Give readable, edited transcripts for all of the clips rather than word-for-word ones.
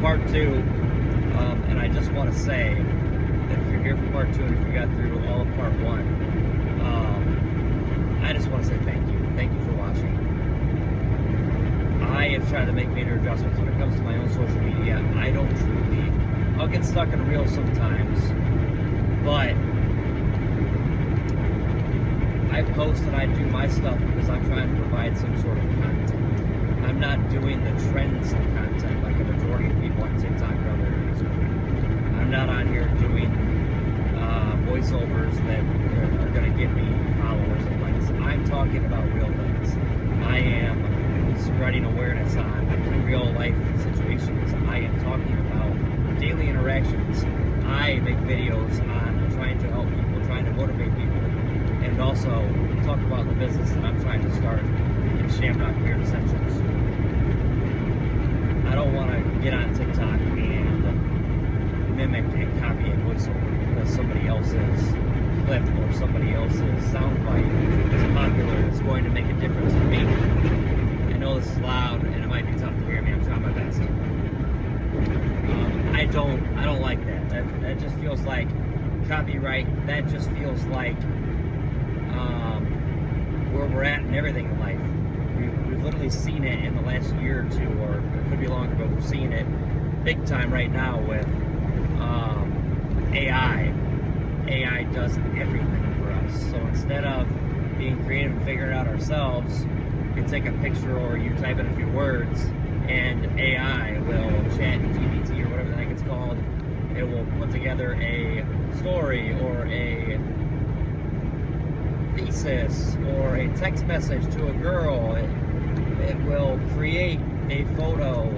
part two, and I just want to say that if you're here for part two and if you got through all of part one, I just want to say thank you. Thank you for watching. I have tried to make major adjustments when it comes to my own social media. I'll get stuck in reels sometimes, but I post and I do my stuff because I'm trying to provide some sort of content. I'm not doing the trends of content like a majority of people on TikTok or other areas. I'm not on here doing voiceovers that are going to give me followers and likes. I'm talking about real things. I am spreading awareness on real life situations. I am talking about daily interactions. I make videos on trying to help people, trying to motivate people, and also talk about the business that I'm trying to start in Shamrock Beard Essentials. I don't want to get on TikTok and mimic and copy a voiceover because somebody else's clip or somebody else's soundbite is popular and it's going to make a difference for me. I know this is loud and it might be tough to hear me. I'm trying my best. I don't like that. That just feels like copyright. That just feels like where we're at in everything in life. We've literally seen it in the last year or two, or it could be longer, but we're seeing it big time right now with AI. AI does everything for us. So instead of being creative and figuring it out ourselves, you can take a picture or you type in a few words and AI will chat GPT or whatever the heck it's called. It will put together a story or a thesis or a text message to a girl. It will create a photo.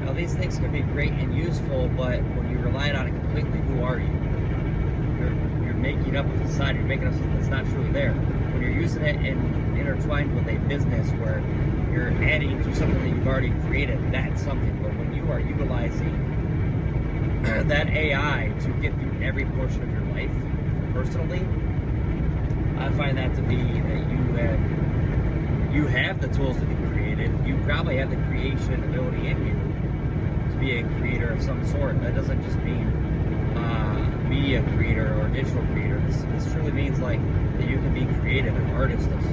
Now these things can be great and useful, but when you rely on it completely, who are you? You're making up a facade, you're making up something that's not truly there. When you're using it and intertwined with a business where you're adding to something that you've already created, that's something. But when you are utilizing that AI to get through every portion of your life personally, I find that to be that you have the tools to be creative. You probably have the creation ability in you to be a creator of some sort. That doesn't just mean media creator or digital creator. This truly means like that you can be creative, an artist of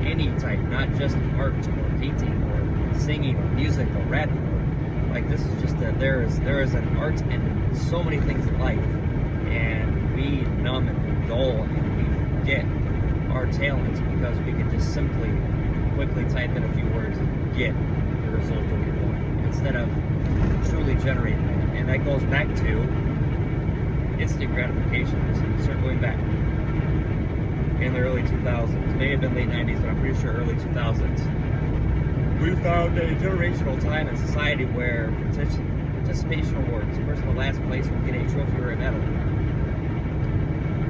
any type, not just art or painting or singing or music or rapping. Like this is just that there is an art in so many things in life, and we numb and we dull and we forget our talents because we can just simply quickly type in a few words and get the result that we want instead of truly generating it. And that goes back to instant gratification. Circling back in the early 2000s, may have been late 90s, but I'm pretty sure early 2000s, we found a generational time in society where participation awards, the person in last place will get a trophy or a medal.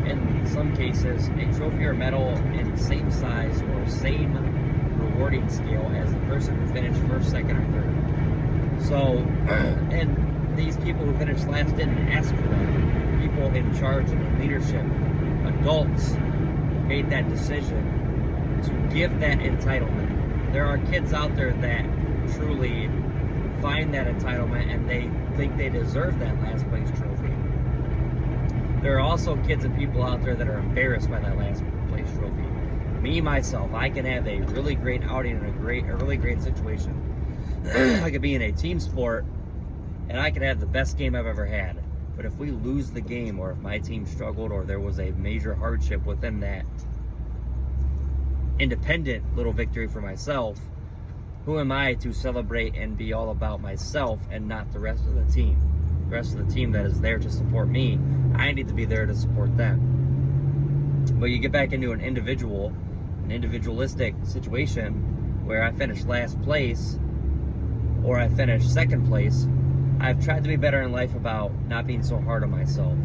In some cases, a trophy or medal in the same size or same rewarding scale as the person who finished first, second, or third. So, and these people who finished last didn't ask for that. People in charge and in leadership, adults, made that decision to give that entitlement. There are kids out there that truly find that entitlement and they think they deserve that last place trophy. There are also kids and people out there that are embarrassed by that last place trophy. Me, myself, I can have a really great outing in a really great situation. I could be in a team sport and I could have the best game I've ever had. But if we lose the game, or if my team struggled, or there was a major hardship within that independent little victory for myself, who am I to celebrate and be all about myself and not the rest of the team? The rest of the team that is there to support me, I need to be there to support them. But you get back into an individualistic situation where I finish last place or I finish second place. I've tried to be better in life about not being so hard on myself.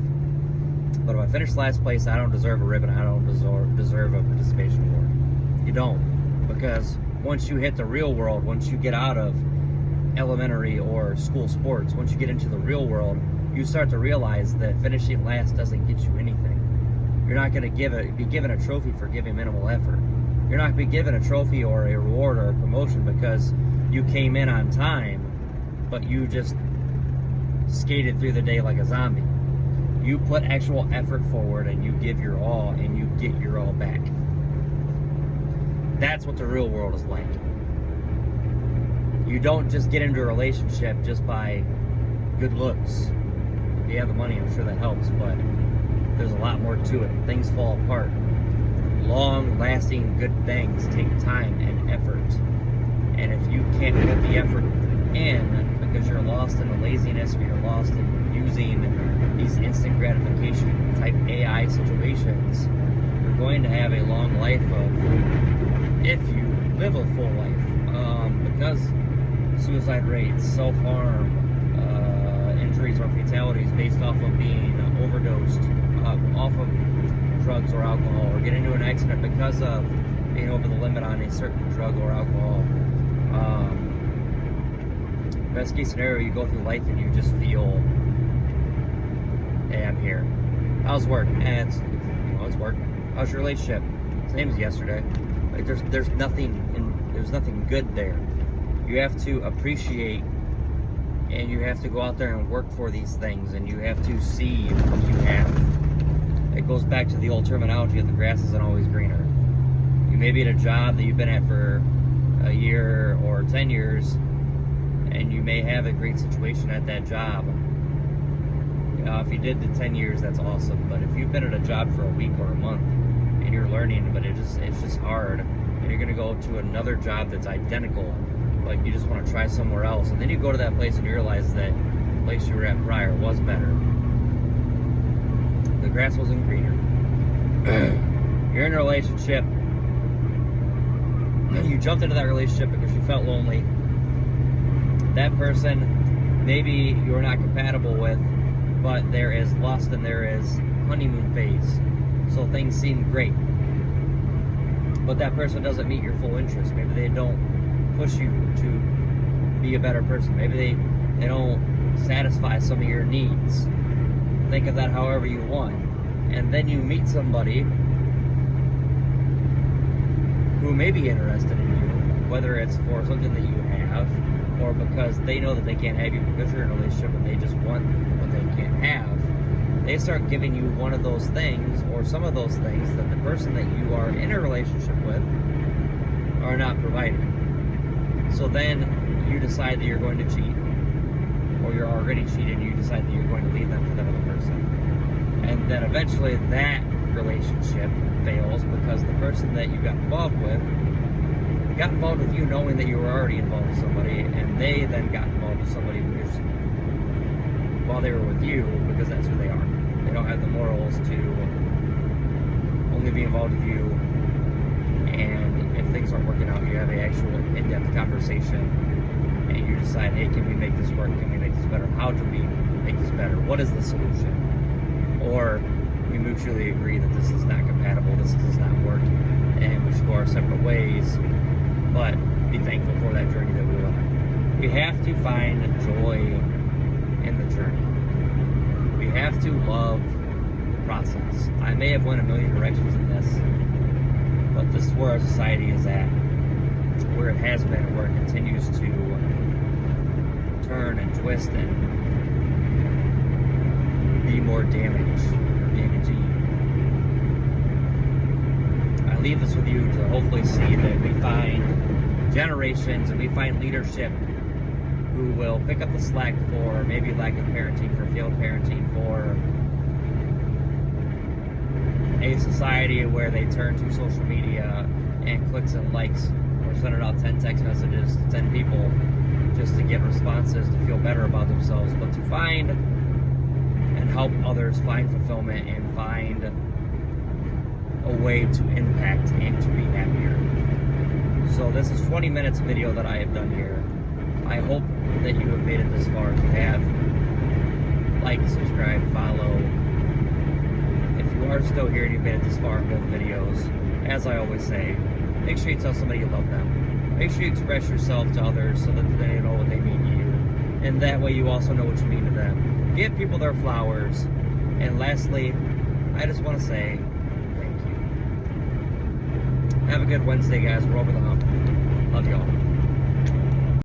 But if I finish last place, I don't deserve a ribbon. I don't deserve a participation award. You don't. Because once you hit the real world, once you get out of elementary or school sports, once you get into the real world, you start to realize that finishing last doesn't get you anything. You're not going to be given a trophy for giving minimal effort. You're not going to be given a trophy or a reward or a promotion because you came in on time, but you just skated through the day like a zombie. You put actual effort forward and you give your all and you get your all back. That's what the real world is like. You don't just get into a relationship just by good looks. If you have the money, I'm sure that helps, but there's a lot more to it. Things fall apart. Long-lasting good things take time and effort. And if you can't put the effort in because you're lost in the laziness or you're lost in using these instant gratification type AI situations, you're going to have a long life of, if you live a full life, because suicide rates, self-harm, injuries or fatalities based off of being overdosed, off of drugs or alcohol, or get into an accident because of being over the limit on a certain drug or alcohol. Best case scenario, you go through life and you just feel, hey, I'm here. How's work? And it's work. How's your relationship? Same as yesterday. Like there's nothing good there. You have to appreciate, and you have to go out there and work for these things, and you have to see what you have. It goes back to the old terminology of the grass isn't always greener. You may be at a job that you've been at for a year or 10 years, and you may have a great situation at that job. If you did the 10 years, that's awesome. But if you've been at a job for a week or a month and you're learning, but it's just hard, and you're gonna go to another job that's identical, but you just want to try somewhere else, and then you go to that place and you realize that the place you were at prior was better. The grass wasn't greener. You're in a relationship. You jumped into that relationship because you felt lonely. That person, maybe you're not compatible with, but there is lust and there is honeymoon phase. So things seem great. But that person doesn't meet your full interest. Maybe they don't push you to be a better person. Maybe they don't satisfy some of your needs. Think of that however you want. And then you meet somebody who may be interested in you, whether it's for something that you have, or because they know that they can't have you because you're in a relationship and they just want what they can't have. They start giving you one of those things or some of those things that the person that you are in a relationship with are not providing. So then you decide that you're going to cheat, or you're already cheated and you decide that you're going to leave them for that other person. And then eventually that relationship fails because the person that you got involved with you knowing that you were already involved with somebody, and they then got involved with somebody while they were with you because that's who they are. They don't have the morals to only be involved with you, and if things aren't working out, you have an actual in-depth conversation and you decide, hey, can we make this work? Can we make this better? How do we make this better? What is the solution? Or we mutually agree that this is not compatible, this does not work, and we should go our separate ways, but be thankful for that journey that we went on. We have to find joy in the journey. We have to love the process. I may have went a million directions in this, but this is where our society is at, where it has been, and where it continues to turn and twist and be more damaging. I leave this with you to hopefully see that we find generations and we find leadership who will pick up the slack for maybe lack of parenting, for failed parenting, for a society where they turn to social media and clicks and likes, or sending out 10 text messages to 10 people just to get responses to feel better about themselves, but to find and help others find fulfillment and find a way to impact and to be happier. So this is 20 minutes video that I have done here. I hope that you have made it this far. If you have, like, subscribe, follow. If you are still here and you've made it this far in both videos, as I always say, make sure you tell somebody you love them. Make sure you express yourself to others so that they know what they mean to you. And that way you also know what you mean to them. Give people their flowers. And lastly, I just want to say thank you. Have a good Wednesday, guys. We're over the hump. Love y'all.